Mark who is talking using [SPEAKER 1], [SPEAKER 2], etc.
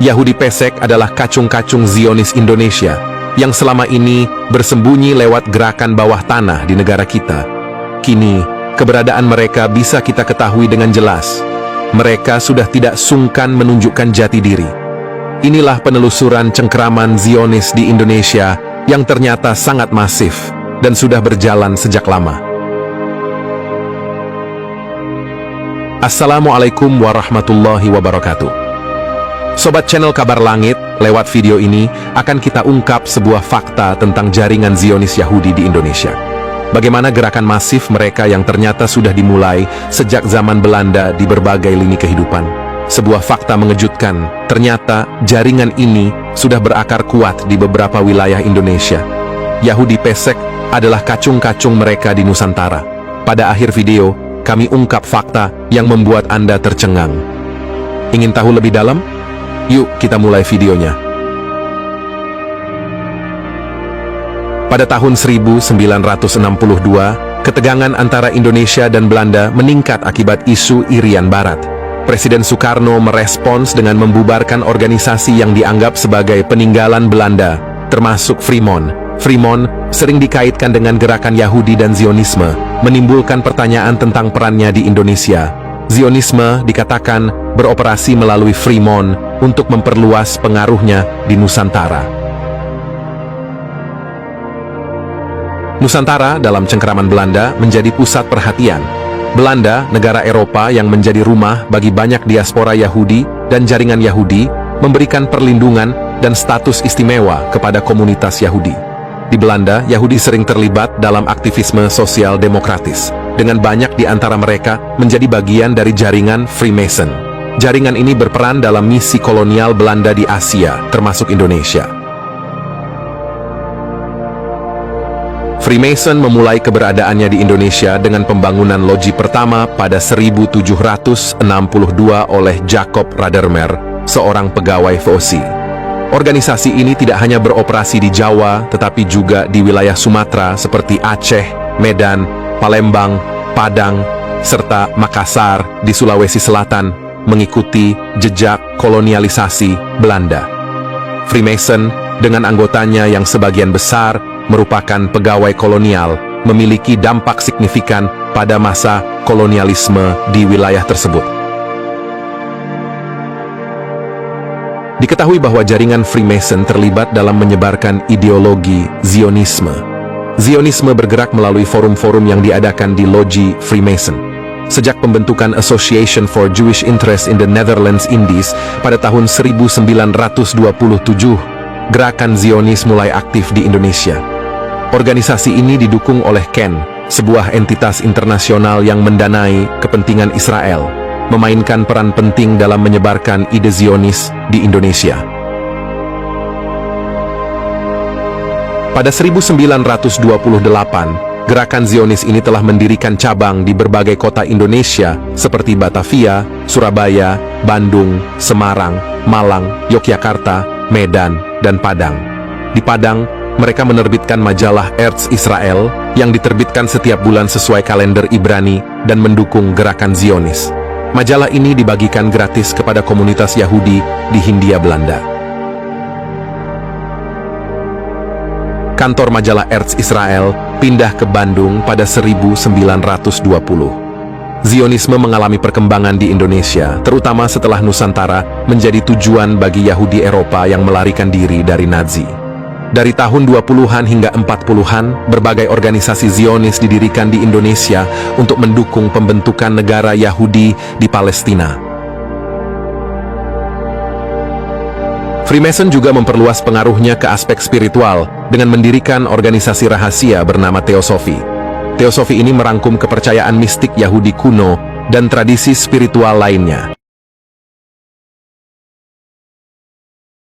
[SPEAKER 1] Yahudi Pesek adalah kacung-kacung Zionis Indonesia yang selama ini bersembunyi lewat gerakan bawah tanah di negara kita. Kini, keberadaan mereka bisa kita ketahui dengan jelas. Mereka sudah tidak sungkan menunjukkan jati diri. Inilah penelusuran cengkeraman Zionis di Indonesia yang ternyata sangat masif dan sudah berjalan sejak lama. Assalamualaikum warahmatullahi wabarakatuh. Sobat channel Kabar Langit, lewat video ini akan kita ungkap sebuah fakta tentang jaringan Zionis Yahudi di Indonesia. Bagaimana gerakan masif mereka yang ternyata sudah dimulai sejak zaman Belanda di berbagai lini kehidupan. Sebuah fakta mengejutkan, ternyata jaringan ini sudah berakar kuat di beberapa wilayah Indonesia. Yahudi Pesek adalah kacung-kacung mereka di Nusantara. Pada akhir video, kami ungkap fakta yang membuat Anda tercengang. Ingin tahu lebih dalam? Yuk kita mulai videonya. Pada tahun 1962, ketegangan antara Indonesia dan Belanda meningkat akibat isu Irian Barat. Presiden Soekarno merespons dengan membubarkan organisasi yang dianggap sebagai peninggalan Belanda, termasuk Fremont. Fremont sering dikaitkan dengan gerakan Yahudi dan Zionisme, menimbulkan pertanyaan tentang perannya di Indonesia. Zionisme dikatakan beroperasi melalui Fremont untuk memperluas pengaruhnya di Nusantara. Nusantara dalam cengkeraman Belanda menjadi pusat perhatian. Belanda, negara Eropa yang menjadi rumah bagi banyak diaspora Yahudi dan jaringan Yahudi, memberikan perlindungan dan status istimewa kepada komunitas Yahudi. Di Belanda, Yahudi sering terlibat dalam aktivisme sosial demokratis, dengan banyak di antara mereka menjadi bagian dari jaringan Freemason. Jaringan ini berperan dalam misi kolonial Belanda di Asia, termasuk Indonesia. Freemason memulai keberadaannya di Indonesia dengan pembangunan loji pertama pada 1762 oleh Jacob Radermer, seorang pegawai VOC. Organisasi ini tidak hanya beroperasi di Jawa, tetapi juga di wilayah Sumatera seperti Aceh, Medan, Palembang, Padang, serta Makassar di Sulawesi Selatan, mengikuti jejak kolonialisasi Belanda. Freemason dengan anggotanya yang sebagian besar merupakan pegawai kolonial memiliki dampak signifikan pada masa kolonialisme di wilayah tersebut. Diketahui bahwa jaringan Freemason terlibat dalam menyebarkan ideologi Zionisme. Zionisme bergerak melalui forum-forum yang diadakan di loji Freemason. Sejak pembentukan Association for Jewish Interest in the Netherlands Indies pada tahun 1927, gerakan Zionis mulai aktif di Indonesia. Organisasi ini didukung oleh KEN, sebuah entitas internasional yang mendanai kepentingan Israel, memainkan peran penting dalam menyebarkan ide Zionis di Indonesia. Pada 1928, gerakan Zionis ini telah mendirikan cabang di berbagai kota Indonesia seperti Batavia, Surabaya, Bandung, Semarang, Malang, Yogyakarta, Medan, dan Padang. Di Padang, mereka menerbitkan majalah Eretz Israel yang diterbitkan setiap bulan sesuai kalender Ibrani dan mendukung gerakan Zionis. Majalah ini dibagikan gratis kepada komunitas Yahudi di Hindia Belanda. Kantor majalah Eretz Israel pindah ke Bandung pada 1920. Zionisme mengalami perkembangan di Indonesia, terutama setelah Nusantara menjadi tujuan bagi Yahudi Eropa yang melarikan diri dari Nazi. Dari tahun 20-an hingga 40-an, berbagai organisasi Zionis didirikan di Indonesia untuk mendukung pembentukan negara Yahudi di Palestina. Freemason juga memperluas pengaruhnya ke aspek spiritual dengan mendirikan organisasi rahasia bernama Teosofi. Teosofi ini merangkum kepercayaan mistik Yahudi kuno dan tradisi spiritual lainnya.